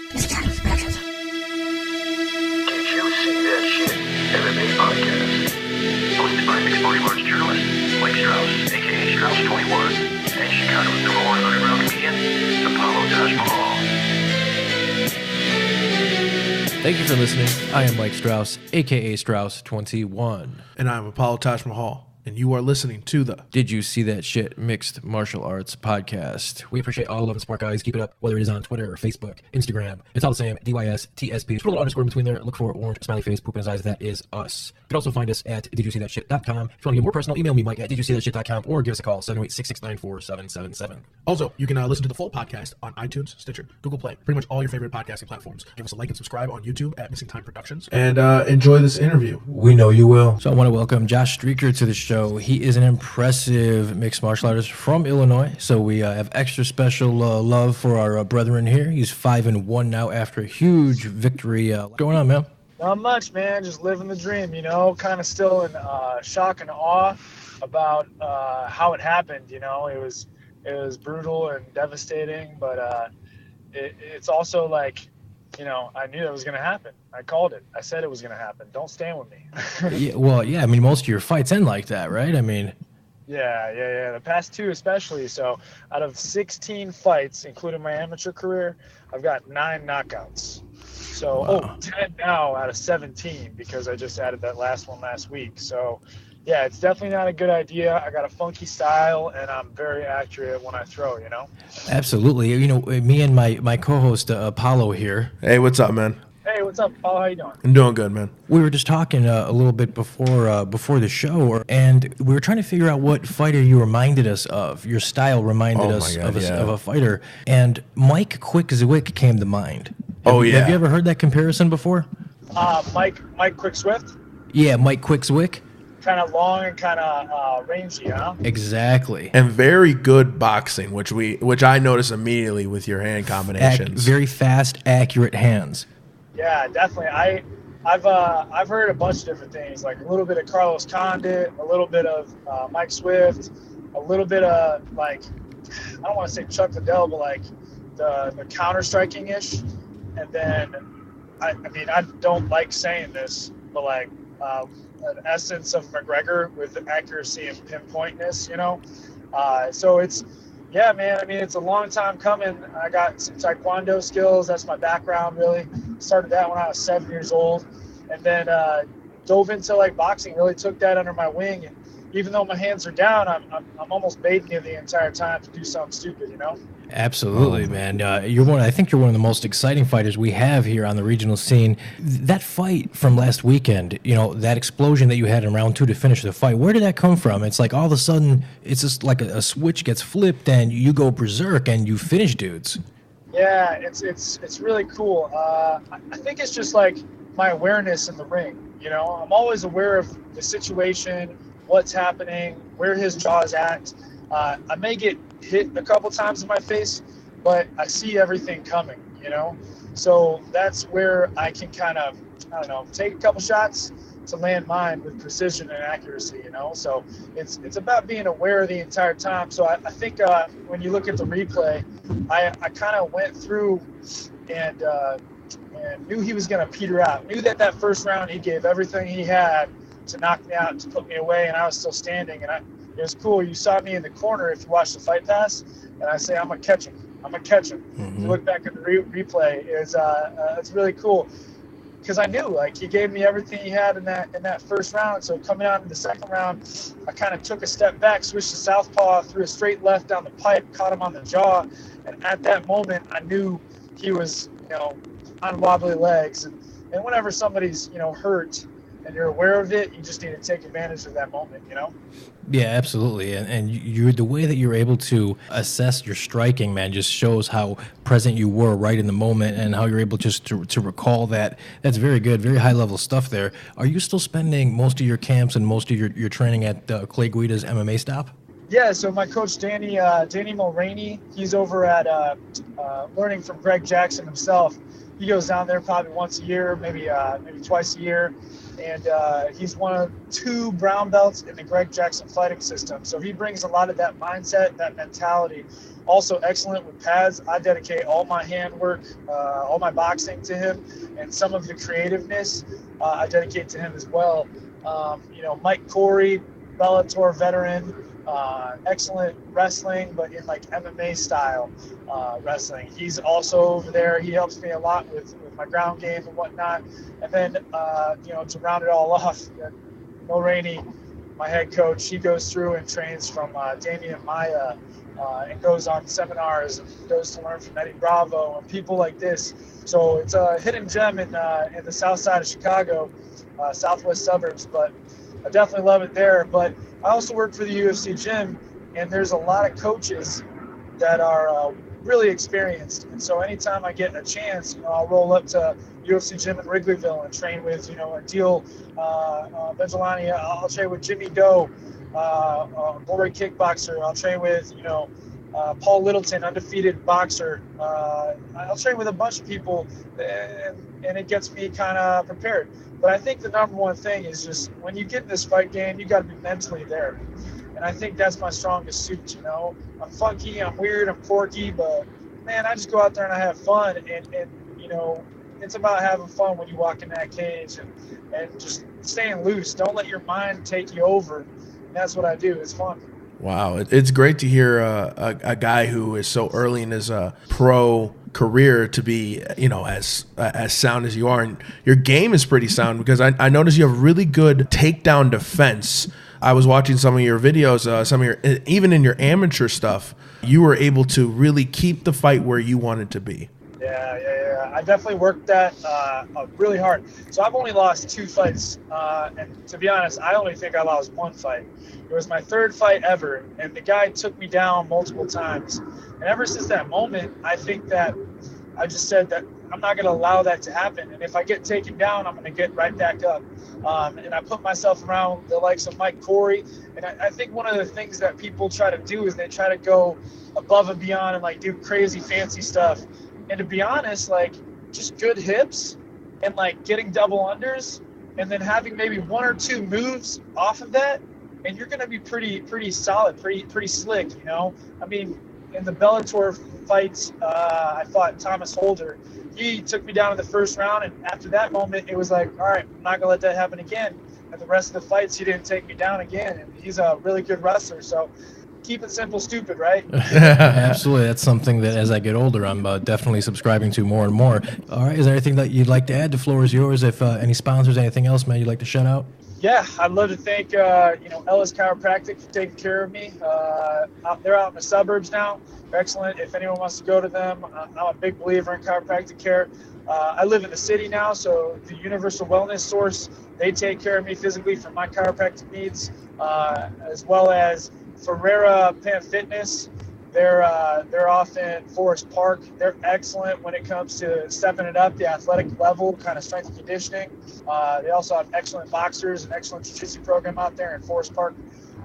Did you see that shit? MMA podcast. Hosted by mixed martial arts journalist Mike Strauss, aka Strauss21, and Chicago's number one underground comedian, Apollo Taj Mahal. Thank you for listening. I am Mike Strauss, aka Strauss21. And I'm Apollo Taj Mahal. And you are listening to the Did You See That Shit Mixed Martial Arts Podcast. We appreciate all of the smart guys. Keep it up, whether it is on Twitter or Facebook, Instagram. It's all the same. DYSTSP. Put a little underscore in between there. Look for orange smiley face, poop in his eyes. That is us. You can also find us at didyousee-that-shit.com. If you want to get more personal, email me, Mike, at didyousee-that-shit.com, or give us a call, 708-669-4777. Also, you can listen to the full podcast on iTunes, Stitcher, Google Play, pretty much all your favorite podcasting platforms. Give us a like and subscribe on YouTube at Missing Time Productions. And enjoy this interview. We know you will. So I want to welcome Josh Streacker to the show. He is an impressive mixed martial artist from Illinois. So we have extra special love for our brethren here. He's 5-1 now after a huge victory. What's going on, man? Not much, man. Just living the dream, you know, kind of still in shock and awe about how it happened. You know, it was brutal and devastating, but it's also like, you know, I knew it was going to happen. I called it. I said it was going to happen. Don't stand with me. Yeah. I mean, most of your fights end like that, right? I mean. Yeah. The past two especially. So out of 16 fights, including my amateur career, I've got 9 knockouts. So, wow. 10 now out of 17 because I just added that last one last week. So, yeah, it's definitely not a good idea. I got a funky style, and I'm very accurate when I throw, you know? Absolutely. You know, me and my co-host, Apollo here. Hey, what's up, man? Hey, what's up, Paul? How you doing? I'm doing good, man. We were just talking a little bit before the show, and we were trying to figure out what fighter you reminded us of. Your style reminded us of a fighter. And Mike Quick Zwick came to mind. Have you ever heard that comparison before? Mike Quick Swift? Yeah, Mike Quick Zwick. Kind of long and kind of rangy, huh? Exactly. And very good boxing, which I noticed immediately with your hand combinations. Very fast, accurate hands. Yeah, definitely. I've heard a bunch of different things, like a little bit of Carlos Condit, a little bit of Mike Swift, a little bit of like, I don't want to say Chuck Liddell, but like the counter striking ish. And then, I mean, I don't like saying this, but like an essence of McGregor with accuracy and pinpointness, you know? So it's, yeah, man, I mean, it's a long time coming. I got some Taekwondo skills. That's my background, really. Started that when I was 7 years old. And then dove into, like, boxing, really took that under my wing. And even though my hands are down, I'm almost baiting you the entire time to do something stupid, you know? Absolutely, man. I think you're one of the most exciting fighters we have here on the regional scene. That fight from last weekend, you know, that explosion that you had in round 2 to finish the fight, where did that come from? It's like all of a sudden, it's just like a switch gets flipped and you go berserk and you finish dudes. Yeah, it's really cool. I think it's just like my awareness in the ring. You know, I'm always aware of the situation, what's happening, where his jaw's at. I may get hit a couple times in my face, but I see everything coming, you know? So that's where I can kind of, I don't know, take a couple shots to land mine with precision and accuracy, you know? So it's about being aware the entire time. So I think when you look at the replay, I kind of went through and knew he was going to peter out. Knew that first round he gave everything he had to knock me out, to put me away, and I was still standing. And it was cool. You saw me in the corner if you watched the Fight Pass, and I say, I'm going to catch him. Mm-hmm. You look back at the replay, it's really cool. Because I knew, like, he gave me everything he had in that first round. So coming out in the second round, I kind of took a step back, switched to southpaw, threw a straight left down the pipe, caught him on the jaw. And at that moment, I knew he was, you know, on wobbly legs. And whenever somebody's, you know, hurt and you're aware of it, you just need to take advantage of that moment, you know? Yeah, absolutely. And you, the way that you're able to assess your striking, man, just shows how present you were right in the moment and how you're able just to recall that. That's very good, very high-level stuff there. Are you still spending most of your camps and most of your training at Clay Guida's MMA stop? Yeah, so my coach, Danny Mulraney, he's over at learning from Greg Jackson himself. He goes down there probably once a year, maybe twice a year. and he's one of 2 brown belts in the Greg Jackson fighting system. So he brings a lot of that mindset, that mentality. Also excellent with pads. I dedicate all my handwork, all my boxing to him, and some of the creativeness I dedicate to him as well. Mike Corey, Bellator veteran, excellent wrestling, but in like MMA style wrestling. He's also over there. He helps me a lot with my ground game and whatnot. And then, to round it all off, Mo Rainey, my head coach, he goes through and trains from Damian Maya and goes on seminars and goes to learn from Eddie Bravo and people like this. So it's a hidden gem in the south side of Chicago, southwest suburbs, but I definitely love it there. But I also work for the UFC gym, and there's a lot of coaches that are really experienced. And so anytime I get a chance, I'll roll up to UFC gym in Wrigleyville and train with, Adil Vigilani. I'll train with Jimmy Doe, Glory kickboxer. I'll train with, Paul Littleton, undefeated boxer. I'll train with a bunch of people, and it gets me kind of prepared. But I think the number one thing is just when you get in this fight game, you got to be mentally there. And I think that's my strongest suit, I'm funky, I'm weird, I'm quirky, but, man, I just go out there and I have fun. And it's about having fun when you walk in that cage and just staying loose. Don't let your mind take you over. And that's what I do. It's fun. Wow. It's great to hear a guy who is so early in his pro career to be, as sound as you are. And your game is pretty sound because I noticed you have really good takedown defense. I was watching some of your videos, even in your amateur stuff, you were able to really keep the fight where you wanted to be. Yeah. I definitely worked that really hard. So I've only lost 2 fights. And to be honest, I only think I lost 1 fight. It was my 3rd fight ever, and the guy took me down multiple times. And ever since that moment, I think that I just said that I'm not going to allow that to happen. And if I get taken down, I'm going to get right back up. And I put myself around the likes of Mike Corey. And I think one of the things that people try to do is they try to go above and beyond and like do crazy fancy stuff. And to be honest, like just good hips and like getting double unders and then having maybe 1 or 2 moves off of that, and you're going to be pretty solid, pretty slick, I mean, in the Bellator fights, I fought Thomas Holder. He took me down in the first round, and after that moment, it was like, all right, I'm not going to let that happen again. And the rest of the fights, he didn't take me down again, and he's a really good wrestler. So keep it simple, stupid, right? Absolutely. That's something that as I get older, I'm definitely subscribing to more and more. All right. Is there anything that you'd like to add? The floor is yours. If any sponsors, anything else, man, you'd like to shout out? Yeah, I'd love to thank, Ellis Chiropractic for taking care of me. They're out in the suburbs now. They're excellent. If anyone wants to go to them, I'm a big believer in chiropractic care. I live in the city now, so the Universal Wellness Source, they take care of me physically for my chiropractic needs, as well as Ferreira Pan Fitness. They're off in Forest Park. They're excellent when it comes to stepping it up, the athletic level, kind of strength and conditioning. They also have excellent boxers, an excellent jiu-jitsu program out there in Forest Park.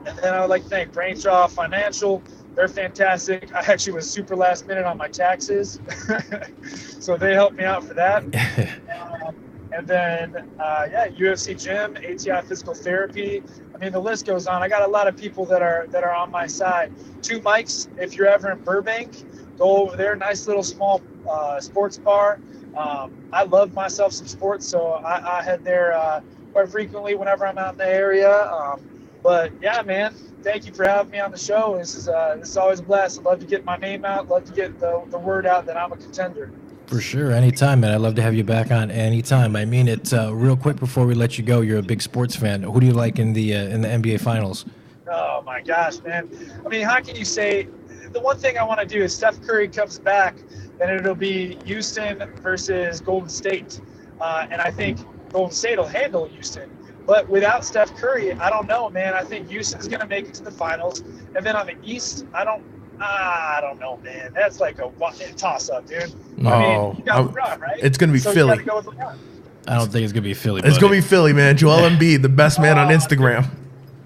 And then I would like to thank Brainstraw Financial. They're fantastic. I actually was super last minute on my taxes, so they helped me out for that. And then, UFC Gym, ATI Physical Therapy. I mean, the list goes on. I got a lot of people that are on my side. 2 Mics, if you're ever in Burbank, go over there. Nice little small sports bar. I love myself some sports, so I head there quite frequently whenever I'm out in the area. But yeah, man, thank you for having me on the show. This is always a blast. I love to get my name out. Love to get the word out that I'm a contender. For sure. Anytime, man. I'd love to have you back on anytime. I mean it. Real quick before we let you go, you're a big sports fan. Who do you like in the NBA Finals? Oh, my gosh, man. I mean, how can you say – the one thing I want to do is Steph Curry comes back, then it'll be Houston versus Golden State. And I think Golden State will handle Houston. But without Steph Curry, I don't know, man. I think Houston's going to make it to the finals. And then on the East, I don't know, man. That's like a toss-up, dude. No, I mean, you got LeBron, right? It's going to be so Philly. You gotta go with LeBron. I don't think it's going to be Philly. It's going to be Philly, man. Joel Embiid, the best man on Instagram.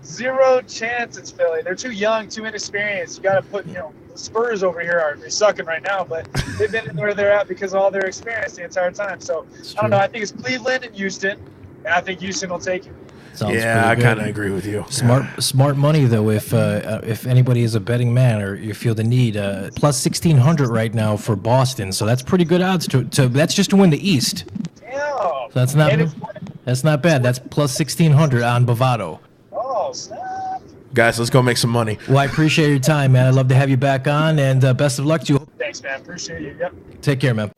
Zero chance it's Philly. They're too young, too inexperienced. You got to put, the Spurs over here they're sucking right now, but they've been where they're at because of all their experience the entire time. So, I don't know. I think it's Cleveland and Houston. I think Houston will take it. Sounds Yeah, I pretty kind good. of agree with you. Smart money though. If anybody is a betting man or you feel the need, plus 1,600 right now for Boston. So that's pretty good odds to that's just to win the East. Damn. So that's not And that's not bad. That's plus 1,600 on Bovado. oh, snap. Guys, let's go make some money. Well, I appreciate your time, man. I'd love to have you back on, and best of luck to you. Thanks, man. Appreciate you. Yep. Take care, man.